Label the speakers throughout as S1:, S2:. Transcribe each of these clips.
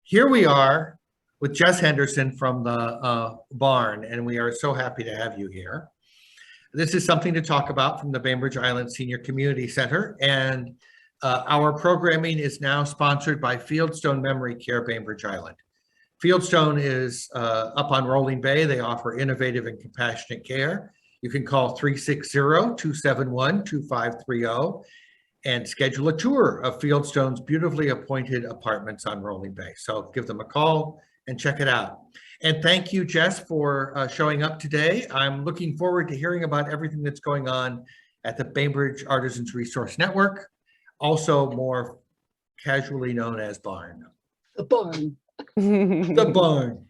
S1: Here we are with Jess Henderson from the Barn, and we are so happy to have you here. This is something to talk about from the Bainbridge Island Senior Community Center, and our programming is now sponsored by Fieldstone Memory Care Bainbridge Island. Fieldstone is up on Rolling Bay. They offer innovative and compassionate care. You can call 360-271-2530 and schedule a tour of Fieldstone's beautifully appointed apartments on Rolling Bay. So give them a call and check it out. And thank you, Jess, for showing up today. I'm looking forward to hearing about everything that's going on at the Bainbridge Artisan Resource Network, also more casually known as Barn.
S2: The Barn.
S1: The Barn.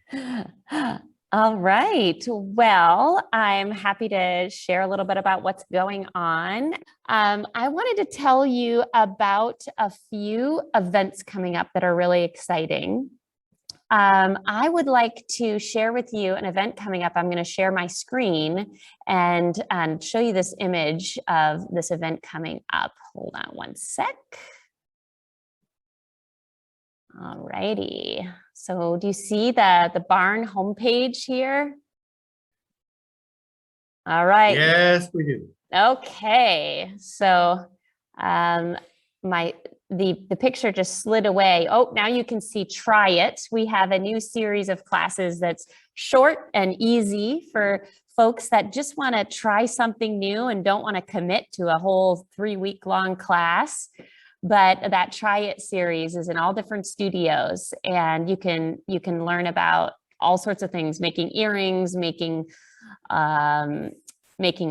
S3: All right. Well, I'm happy to share a little bit about what's going on. I wanted to tell you about a few events coming up that are really exciting. I would like to share with you an event coming up. I'm going to share my screen and show you this image of this event coming up. Hold on one sec. All righty. So do you see the Barn homepage here? All right.
S1: Yes, we do.
S3: Okay. So the picture just slid away. Oh, now you can see Try It. We have a new series of classes that's short and easy for folks that just want to try something new and don't want to commit to a whole 3-week-long class. But that Try It series is in all different studios, and you can learn about all sorts of things, making earrings, making a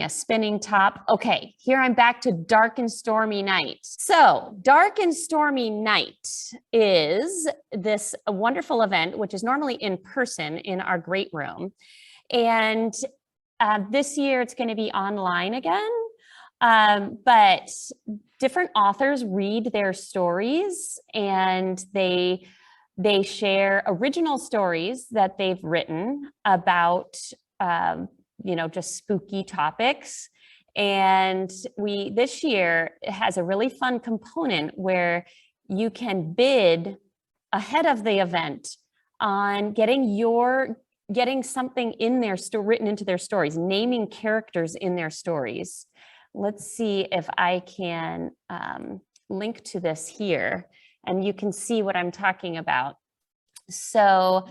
S3: spinning top. Okay, here I'm back to Dark and Stormy Night. So Dark and Stormy Night is this wonderful event, which is normally in person in our great room. And this year it's going to be online again. But different authors read their stories, and they share original stories that they've written about, just spooky topics. And this year it has a really fun component where you can bid ahead of the event on getting something in their written into their stories, naming characters in their stories. Let's see if I can link to this here, and you can see what I'm talking about. So,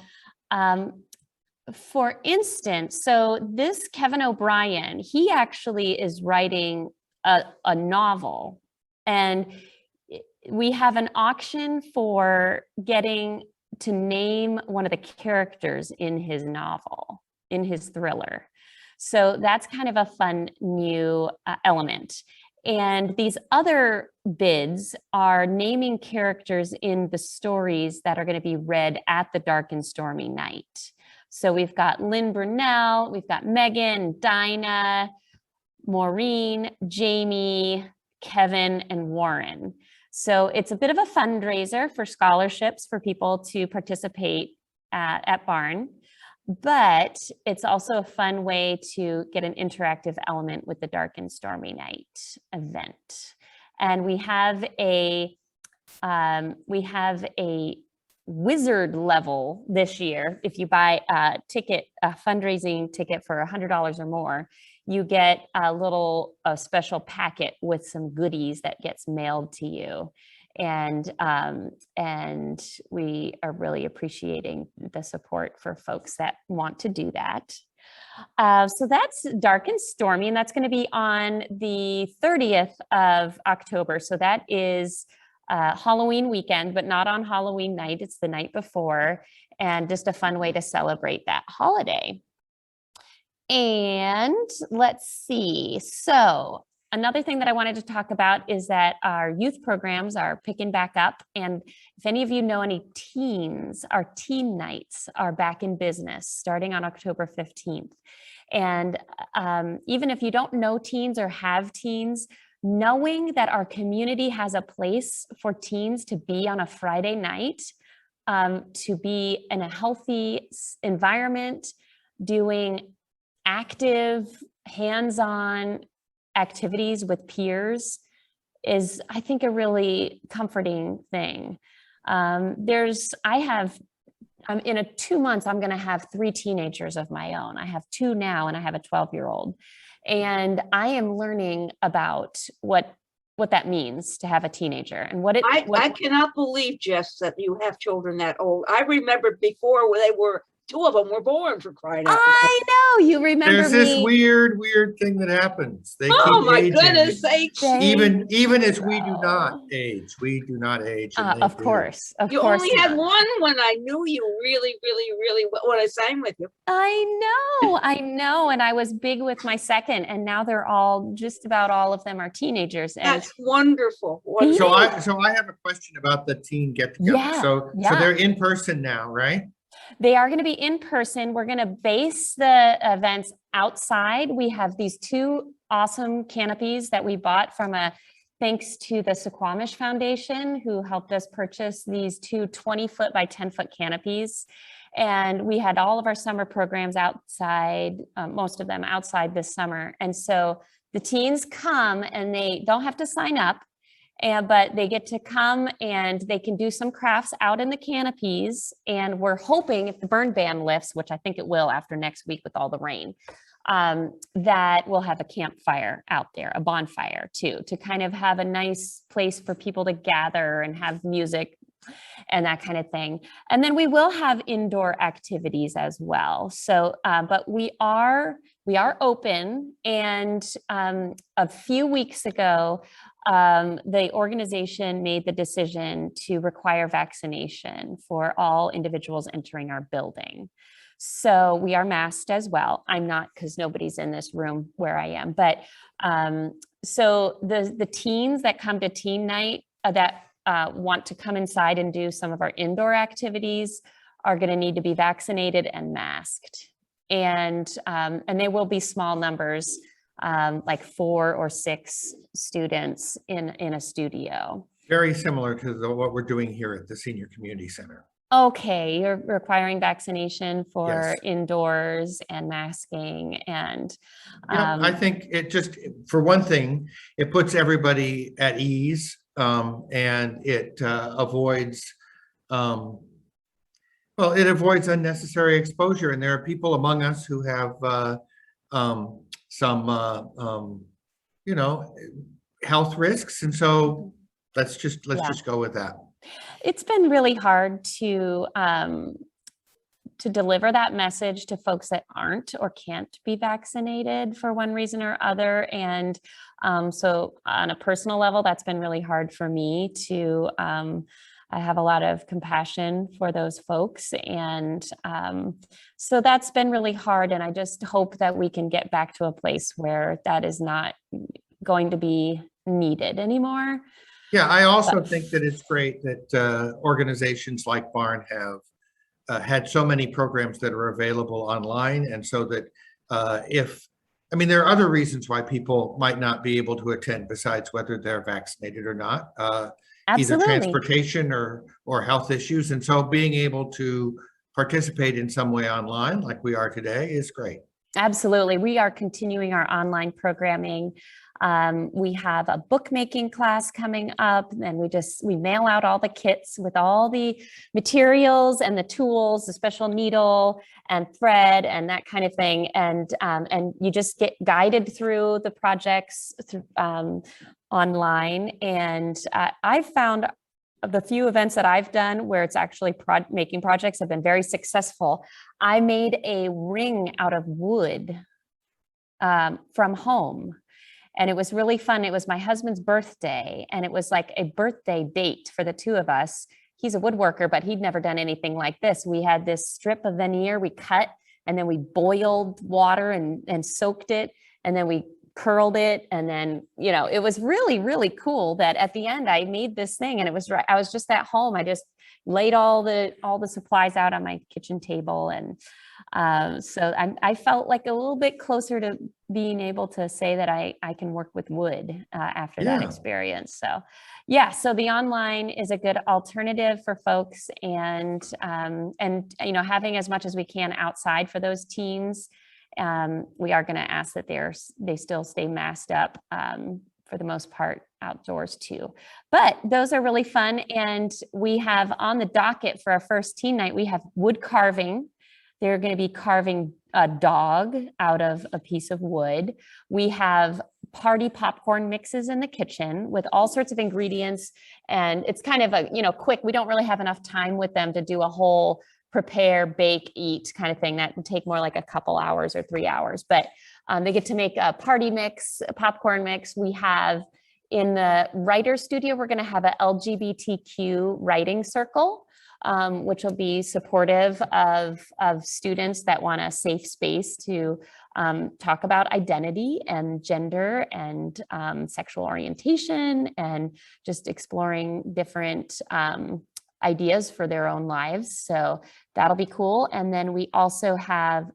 S3: for instance, this Kevin O'Brien, he actually is writing a novel, and we have an auction for getting to name one of the characters in his novel, in his thriller. So that's kind of a fun new element. And these other bids are naming characters in the stories that are going to be read at the Dark and Stormy Night. So we've got Lynn Brunel, we've got Megan, Dinah, Maureen, Jamie, Kevin, and Warren. So it's a bit of a fundraiser for scholarships for people to participate at Barn. But it's also a fun way to get an interactive element with the Dark and Stormy Night event. And we have a wizard level this year. If you buy a fundraising ticket for $100 or more, you get a special packet with some goodies that gets mailed to you. And we are really appreciating the support for folks that want to do that. So that's Dark and Stormy, and that's going to be on the 30th of October. So that is Halloween weekend, but not on Halloween night. It's the night before, and just a fun way to celebrate that holiday. And let's see. So another thing that I wanted to talk about is that our youth programs are picking back up. And if any of you know any teens, our teen nights are back in business starting on October 15th. And even if you don't know teens or have teens, knowing that our community has a place for teens to be on a Friday night, to be in a healthy environment, doing active, hands-on activities with peers is, I think, a really comforting thing. In 2 months, I'm going to have 3 teenagers of my own. I have 2 now, and I have a 12-year-old. And I am learning about what that means to have a teenager and
S2: I cannot believe, Jess, that you have children that old. I remember before when 2 of them were born, for crying out loud.
S3: I know, you remember
S1: There's this
S3: me.
S1: weird thing that happens. They
S2: Oh
S1: keep
S2: my
S1: aging.
S2: goodness sakes.
S1: Even as we do not age, and they
S3: Of
S1: do.
S3: course, of
S2: You
S3: course.
S2: only had one when I knew you really, really, really well, when I sang with you.
S3: I know. And I was big with my second, and now just about all of them are teenagers. And
S2: That's wonderful.
S1: So I have a question about the teen get together.
S3: Yeah,
S1: So they're in person now, right?
S3: they are going to be in person. We're going to base the events outside. We have these 2 awesome canopies that we bought thanks to the Suquamish Foundation, who helped us purchase these 2 20-foot by 10-foot canopies. And we had all of our summer programs outside, most of them outside this summer. And so the teens come and they don't have to sign up, but they get to come and they can do some crafts out in the canopies. And we're hoping, if the burn ban lifts, which I think it will after next week with all the rain, that we'll have a campfire out there, a bonfire too, to kind of have a nice place for people to gather and have music and that kind of thing. And then we will have indoor activities as well. So, but we are open. And a few weeks ago, the organization made the decision to require vaccination for all individuals entering our building. So we are masked as well. I'm not, because nobody's in this room where I am. But so the teens that come to teen night that want to come inside and do some of our indoor activities are going to need to be vaccinated and masked. And they will be small numbers, like 4 or 6 students in a studio.
S1: Very similar to what we're doing here at the Senior Community Center.
S3: Okay, you're requiring vaccination for
S1: Yes.
S3: indoors and masking, and
S1: I think it just, for one thing, it puts everybody at ease, and it avoids unnecessary exposure. And there are people among us who have some health risks, and so let's just go with that.
S3: it's been really hard to deliver that message to folks that aren't or can't be vaccinated for one reason or other. And so on a personal level, that's been really hard for me to, I have a lot of compassion for those folks. And so that's been really hard. And I just hope that we can get back to a place where that is not going to be needed anymore.
S1: Yeah, I also think that it's great that organizations like Barn have had so many programs that are available online. And so that there are other reasons why people might not be able to attend besides whether they're vaccinated or not, either transportation or health issues. And so being able to participate in some way online like we are today is great.
S3: Absolutely. We are continuing our online programming. We have a bookmaking class coming up, and we mail out all the kits with all the materials and the tools, the special needle and thread and that kind of thing. And you just get guided through the projects online. And I've found the few events that I've done where it's actually making projects have been very successful. I made a ring out of wood from home. And it was really fun. It was my husband's birthday, and it was like a birthday date for the two of us. He's a woodworker, but he'd never done anything like this. We had this strip of veneer we cut, and then we boiled water and soaked it, and then we curled it. And then, it was really, really cool that at the end I made this thing, and I was just at home. I just laid all the supplies out on my kitchen table. And so I felt like a little bit closer to being able to say that I can work with wood after that experience. So so the online is a good alternative for folks, and having as much as we can outside for those teens. We are going to ask that they still stay masked up for the most part outdoors too. But those are really fun. And we have on the docket for our first teen night, we have wood carving. They're going to be carving a dog out of a piece of wood. We have party popcorn mixes in the kitchen with all sorts of ingredients. And it's kind of a, quick, we don't really have enough time with them to do a whole prepare, bake, eat kind of thing. That would take more like a couple hours or 3 hours, but they get to make a party mix, a popcorn mix. We have in the writer studio, we're going to have a LGBTQ writing circle, which will be supportive of students that want a safe space to talk about identity and gender and sexual orientation and just exploring different ideas for their own lives. So that'll be cool. And then we also have,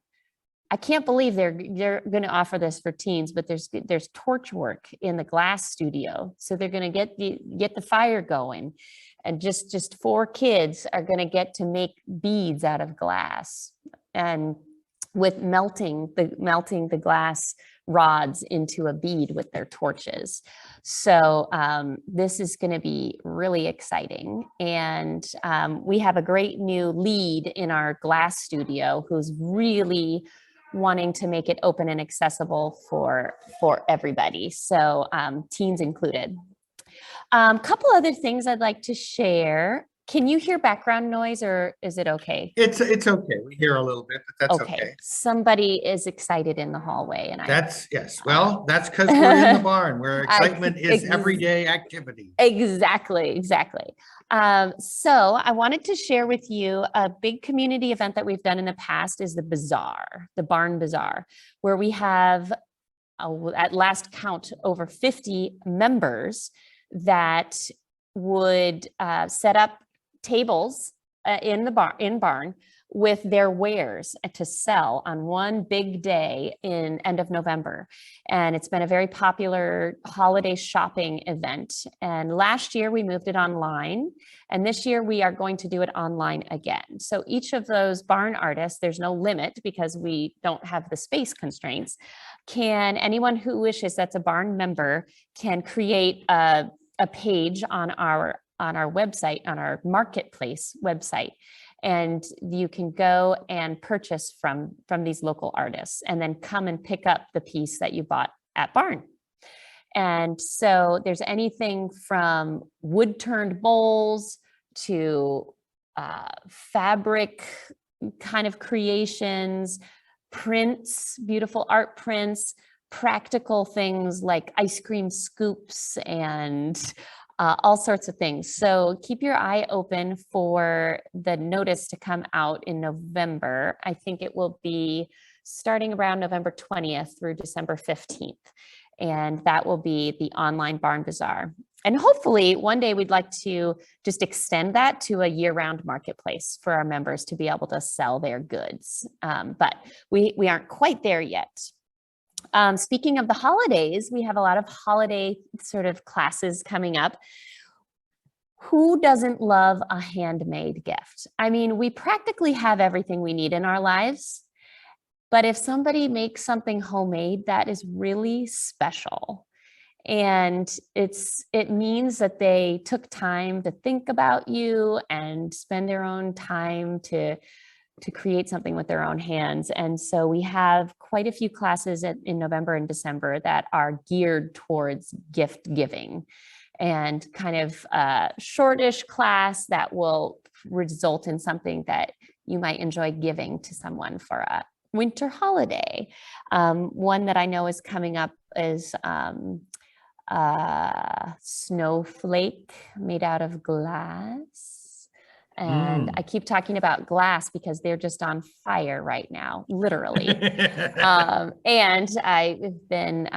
S3: I can't believe they're going to offer this for teens, but there's Torchwork in the glass studio. So they're going to get the fire going, and just 4 kids are going to get to make beads out of glass, and with melting the glass rods into a bead with their torches. So this is going to be really exciting. And we have a great new lead in our glass studio who's really wanting to make it open and accessible for everybody. So teens included. Couple other things I'd like to share. Can you hear background noise, or is it okay?
S1: It's okay. We hear a little bit, but that's okay.
S3: Somebody is excited in the hallway, and
S1: yes. Well, that's because we're in the barn where excitement is everyday activity.
S3: Exactly. So I wanted to share with you a big community event that we've done in the past is the bazaar, the Barn Bazaar, where we have, at last count, over 50 members that would set up tables in barn with their wares to sell on one big day in end of November. And it's been a very popular holiday shopping event. And last year we moved it online, and this year we are going to do it online again. So each of those barn artists, there's no limit because we don't have the space constraints, anyone who wishes, that's a barn member, can create a page on our website, on our marketplace website, and you can go and purchase from these local artists and then come and pick up the piece that you bought at Barn. And so there's anything from wood turned bowls to fabric kind of creations, prints, beautiful art prints, practical things like ice cream scoops and all sorts of things. So keep your eye open for the notice to come out in November. I think it will be starting around November 20th through December 15th. And that will be the online Barn Bazaar. And hopefully one day we'd like to just extend that to a year-round marketplace for our members to be able to sell their goods. But we aren't quite there yet. Speaking of the holidays, we have a lot of holiday sort of classes coming up. Who doesn't love a handmade gift? I mean, we practically have everything we need in our lives, but if somebody makes something homemade, that is really special. And it means that they took time to think about you and spend their own time to create something with their own hands. And so we have quite a few classes in November and December that are geared towards gift giving, and kind of a shortish class that will result in something that you might enjoy giving to someone for a winter holiday. One that I know is coming up is Snowflake made out of glass. And I keep talking about glass because they're just on fire right now, literally. And I've been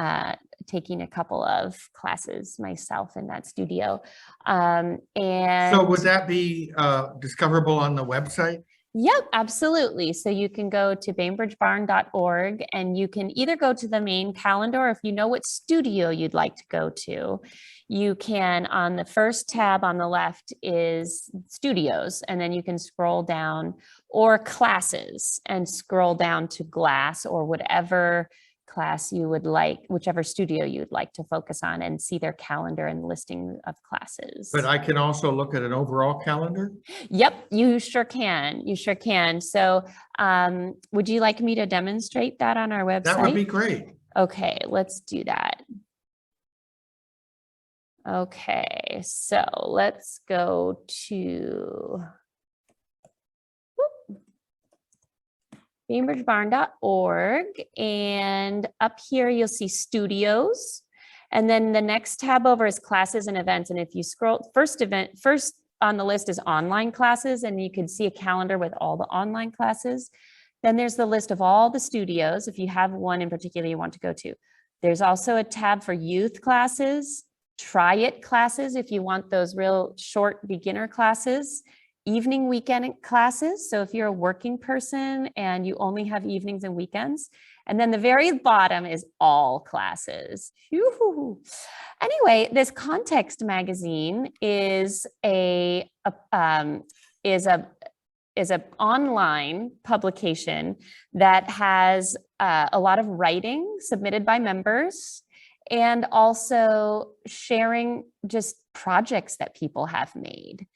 S3: taking a couple of classes myself in that studio. And
S1: so would that be discoverable on the website?
S3: Yep, absolutely. So you can go to bainbridgebarn.org, and you can either go to the main calendar, or if you know what studio you'd like to go to, you can, on the first tab on the left is studios, and then you can scroll down, or classes, and scroll down to glass or whatever class you would like, whichever studio you would like to focus on, and see their calendar and listing of classes.
S1: But I can also look at an overall calendar?
S3: Yep, you sure can. You sure can. So would you like me to demonstrate that on our website?
S1: That would be great.
S3: Okay, let's do that. Okay, so let's go to bainbridgebarn.org, and up here you'll see studios, and then the next tab over is classes and events. And if you scroll, first on the list is online classes, and you can see a calendar with all the online classes. Then there's the list of all the studios if you have one in particular you want to go to. There's also a tab for youth classes, try it classes if you want those real short beginner classes, evening weekend classes. So if you're a working person and you only have evenings and weekends, and then the very bottom is all classes. Whew. Anyway, this Context magazine is an online publication that has a lot of writing submitted by members, and also sharing just projects that people have made.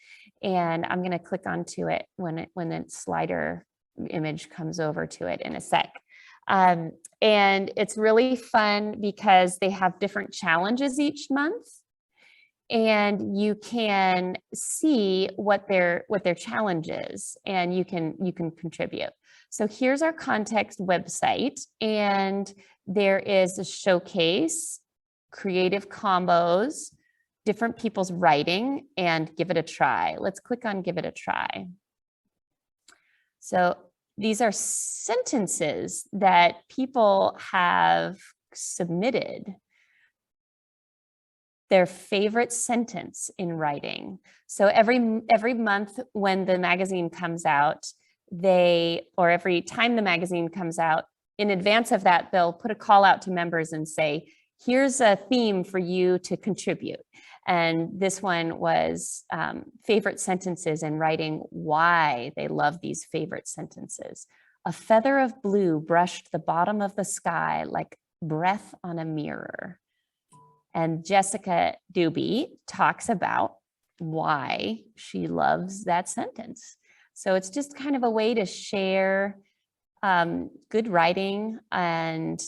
S3: And I'm going to click onto it when the slider image comes over to it in a sec. And it's really fun because they have different challenges each month, and you can see what their challenge is, and you can contribute. So here's our Context website, and there is a showcase, creative combos, different people's writing, and give it a try. Let's click on give it a try. So these are sentences that people have submitted their favorite sentence in writing. So every month when the magazine comes out, or every time the magazine comes out, in advance of that, they'll put a call out to members and say, here's a theme for you to contribute. And this one was favorite sentences in writing, why they love these favorite sentences. A feather of blue brushed the bottom of the sky like breath on a mirror. And Jessica Doobie talks about why she loves that sentence. So it's just kind of a way to share good writing and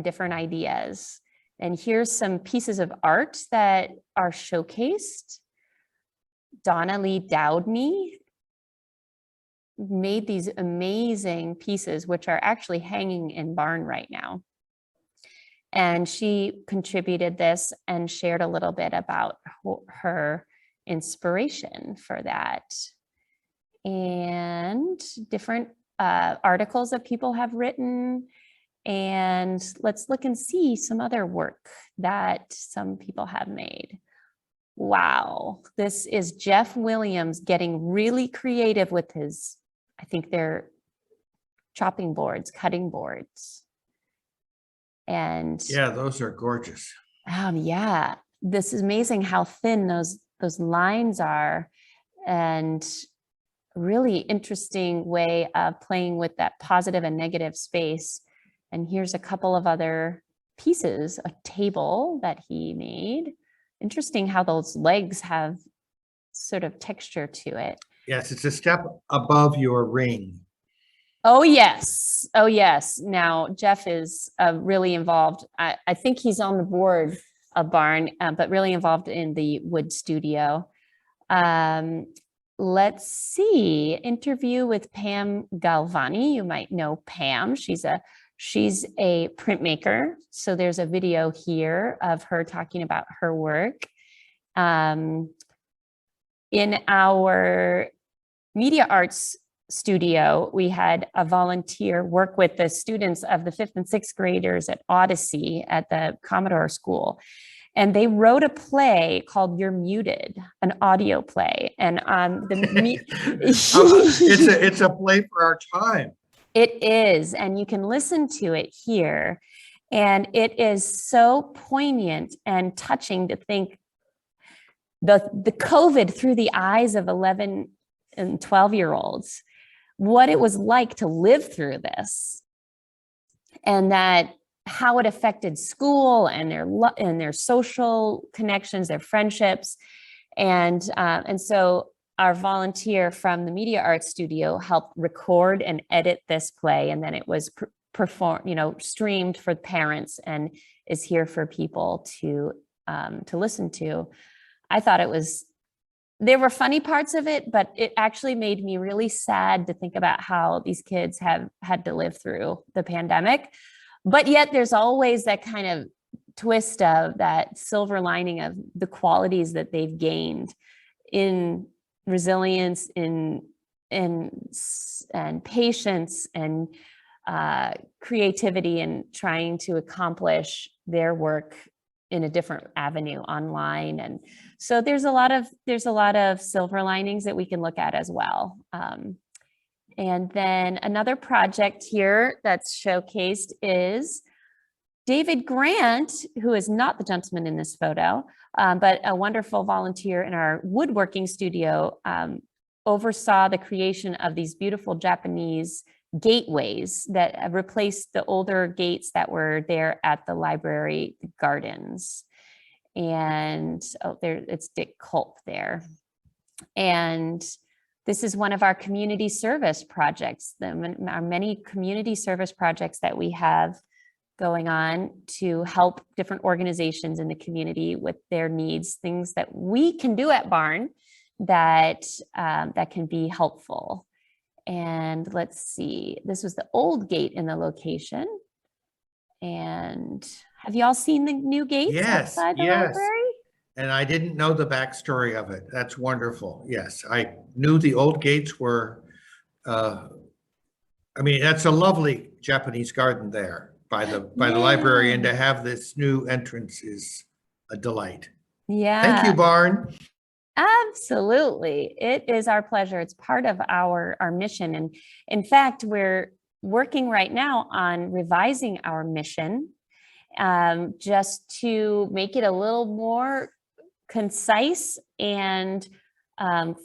S3: different ideas. And here's some pieces of art that are showcased. Donna Lee Dowdney made these amazing pieces, which are actually hanging in Barn right now. And she contributed this and shared a little bit about her inspiration for that. And different articles that people have written. And let's look and see some other work that some people have made. Wow, this is Jeff Williams getting really creative with his, I think they're chopping boards, cutting boards. And
S1: yeah, those are gorgeous.
S3: Yeah, this is amazing how thin those lines are, and really interesting way of playing with that positive and negative space. And here's a couple of other pieces, a table that he made. Interesting how those legs have sort of texture to it.
S1: Yes, it's a step above your ring.
S3: Oh, yes. Oh, yes. Now, Jeff is really involved. I think he's on the board of Barn, but really involved in the wood studio. Let's see. Interview with Pam Galvani. You might know Pam. She's a printmaker. So there's a video here of her talking about her work. In our media arts studio, we had a volunteer work with the students of the 5th and 6th graders at Odyssey at the Commodore School. And they wrote a play called You're Muted, an audio play. And
S1: it's a play for our time.
S3: It is, and you can listen to it here. And it is so poignant and touching to think the COVID through the eyes of 11 and 12-year-olds, what it was like to live through this. and that how it affected school and their social connections, their friendships. And so our volunteer from the Media Arts Studio helped record and edit this play, and then it was streamed for parents and is here for people to listen to. I thought there were funny parts of it, but it actually made me really sad to think about how these kids have had to live through the pandemic. But yet there's always that kind of twist of that silver lining of the qualities that they've gained in resilience, and patience and creativity, and trying to accomplish their work in a different avenue online. And so there's a lot of silver linings that we can look at as well. And then another project here that's showcased is David Grant, who is not the gentleman in this photo, but a wonderful volunteer in our woodworking studio, oversaw the creation of these beautiful Japanese gateways that replaced the older gates that were there at the library gardens. And it's Dick Culp there. And this is one of our community service projects. Our many community service projects that we have going on to help different organizations in the community with their needs, things that we can do at Barn that can be helpful. And let's see, this was the old gate in the location. And have you all seen the new gates outside the library?
S1: And I didn't know the backstory of it. That's wonderful. Yes, I knew the old gates were, that's a lovely Japanese garden there by the library, and to have this new entrance is a delight.
S3: Yeah.
S1: Thank you, Barn.
S3: Absolutely. It is our pleasure. It's part of our mission. And in fact, we're working right now on revising our mission, just to make it a little more concise and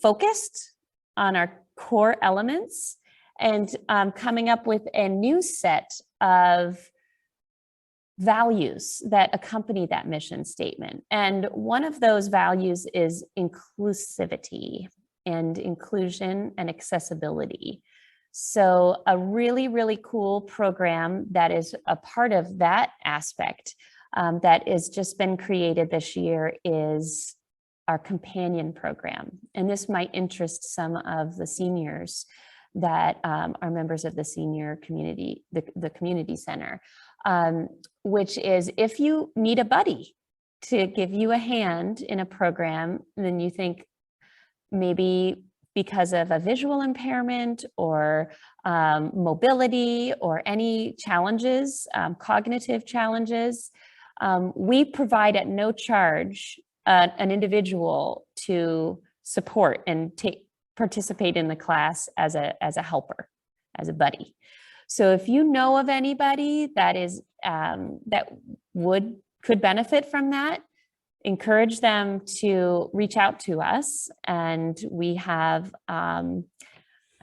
S3: focused on our core elements, and coming up with a new set of values that accompany that mission statement. And one of those values is inclusivity and inclusion and accessibility. So a really, really cool program that is a part of that aspect that has just been created this year is our companion program. And this might interest some of the seniors that are members of the senior community, the community center, which is if you need a buddy to give you a hand in a program, then you think maybe because of a visual impairment or mobility or any challenges, cognitive challenges, we provide at no charge an individual to support and participate in the class as a helper, as a buddy. So if you know of anybody that is could benefit from that, encourage them to reach out to us. And we have, I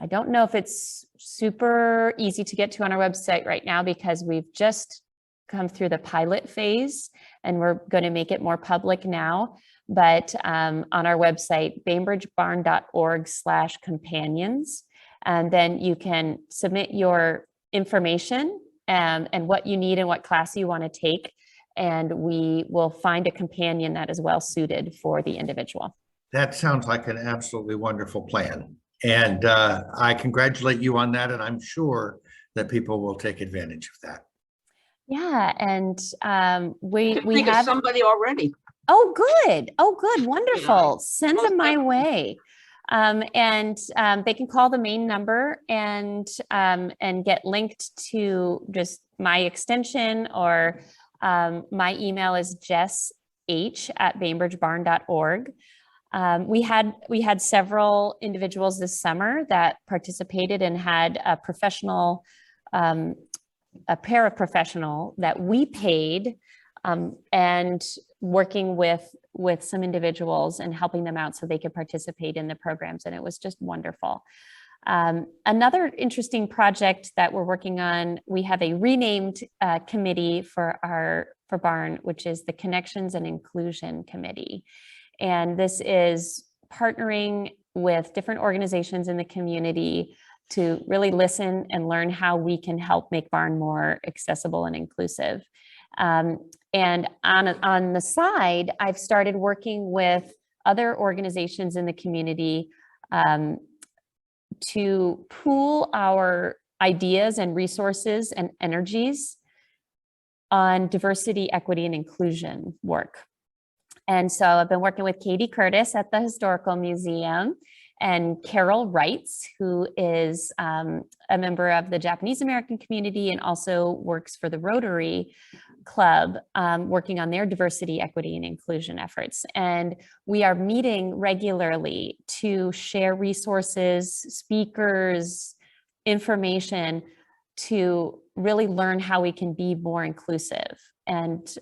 S3: don't know if it's super easy to get to on our website right now, because we've just come through the pilot phase and we're going to make it more public now. But on our website, bainbridgebarn.org/companions, and then you can submit your information and what you need and what class you want to take. And we will find a companion that is well suited for the individual.
S1: That sounds like an absolutely wonderful plan. And I congratulate you on that. And I'm sure that people will take advantage of that.
S3: Yeah. And we
S2: think
S3: have
S2: of somebody already.
S3: Oh, good. Wonderful. Send them my way. And they can call the main number and get linked to just my extension, or my email is jess.h@bainbridgebarn.org. We had several individuals this summer that participated and had a professional, a paraprofessional that we paid, and working with some individuals and helping them out so they could participate in the programs. And it was just wonderful. Another interesting project that we're working on, we have a renamed committee for Barn, which is the Connections and Inclusion Committee. And this is partnering with different organizations in the community to really listen and learn how we can help make Barn more accessible and inclusive. And on the side, I've started working with other organizations in the community to pool our ideas and resources and energies on diversity, equity, and inclusion work. And so I've been working with Katie Curtis at the Historical Museum and Carol Wrights, who is a member of the Japanese American community and also works for the Rotary Club, working on their diversity, equity, and inclusion efforts. And we are meeting regularly to share resources, speakers, information to really learn how we can be more inclusive and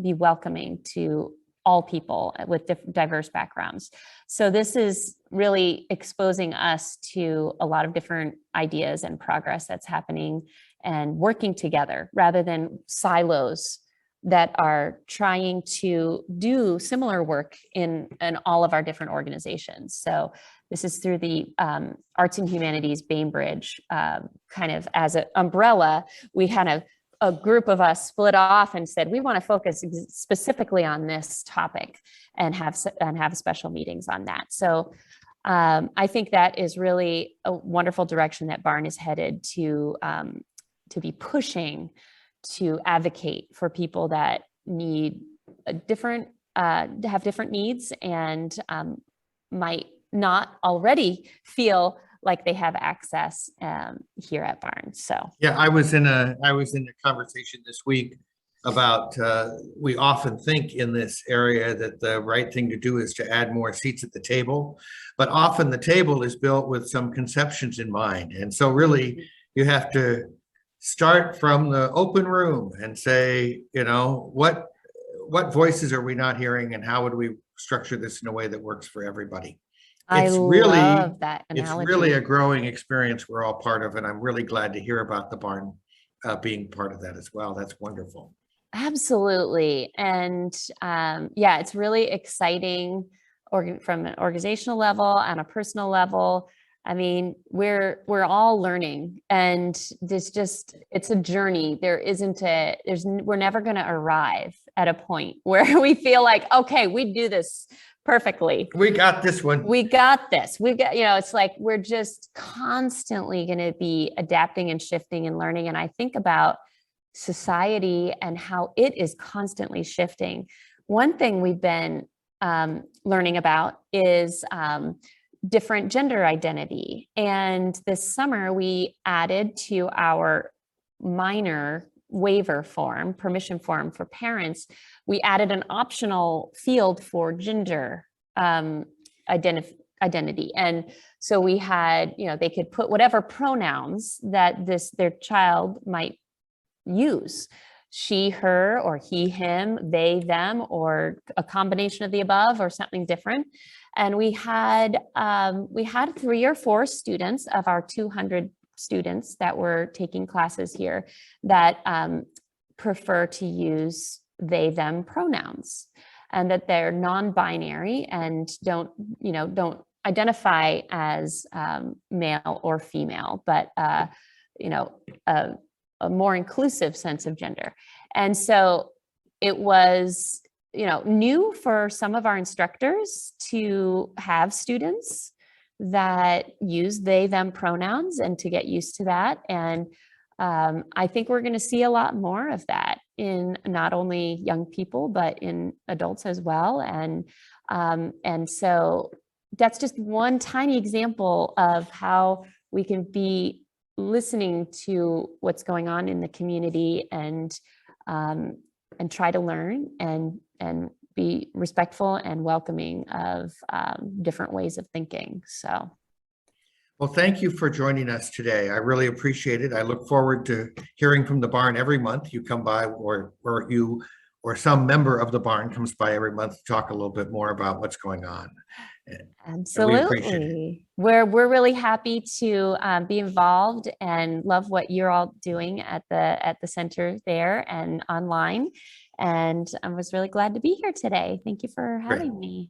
S3: be welcoming to all people with diverse backgrounds. So this is really exposing us to a lot of different ideas and progress that's happening and working together rather than silos that are trying to do similar work in all of our different organizations. So this is through the Arts and Humanities Bainbridge, kind of as an umbrella. We kind of, a group of us split off and said, we want to focus specifically on this topic and have special meetings on that. So I think that is really a wonderful direction that Barn is headed to be pushing to advocate for people that need a different, have different needs and might not already feel like they have access here at Barn. So
S1: yeah, I was in a conversation this week about we often think in this area that the right thing to do is to add more seats at the table, but often the table is built with some conceptions in mind. And so really you have to start from the open room and say, you know, what voices are we not hearing and how would we structure this in a way that works for everybody?
S3: I love that analogy.
S1: It's really a growing experience we're all part of, and I'm really glad to hear about the Barn being part of that as well. That's wonderful.
S3: Absolutely. And yeah, it's really exciting from an organizational level, on a personal level. I mean, we're all learning, and it's a journey. We're never going to arrive at a point where we feel like, okay, we do this perfectly.
S1: We got this one.
S3: We got this. We've got, it's like we're just constantly going to be adapting and shifting and learning. And I think about society and how it is constantly shifting. One thing we've been learning about is different gender identity. And this summer we added to our minor waiver form, permission form for parents, we added an optional field for gender identity. And so we had, they could put whatever pronouns that their child might use. She, her, or he, him, they, them, or a combination of the above or something different. And we had 3 or 4 students of our 200 students that were taking classes here that prefer to use they, them pronouns, and that they're non-binary and don't identify as male or female, but a more inclusive sense of gender. And so it was, new for some of our instructors to have students that use they, them pronouns and to get used to that. And I think we're going to see a lot more of that in not only young people, but in adults as well. And so that's just one tiny example of how we can be listening to what's going on in the community and try to learn and be respectful and welcoming of different ways of thinking. So.
S1: Well, thank you for joining us today. I really appreciate it. I look forward to hearing from the Barn every month you come by or you or some member of the barn comes by every month to talk a little bit more about what's going on. And we appreciate it.
S3: Absolutely. We're really happy to be involved and love what you're all doing at the center there and online. And I was really glad to be here today. Thank you for having me.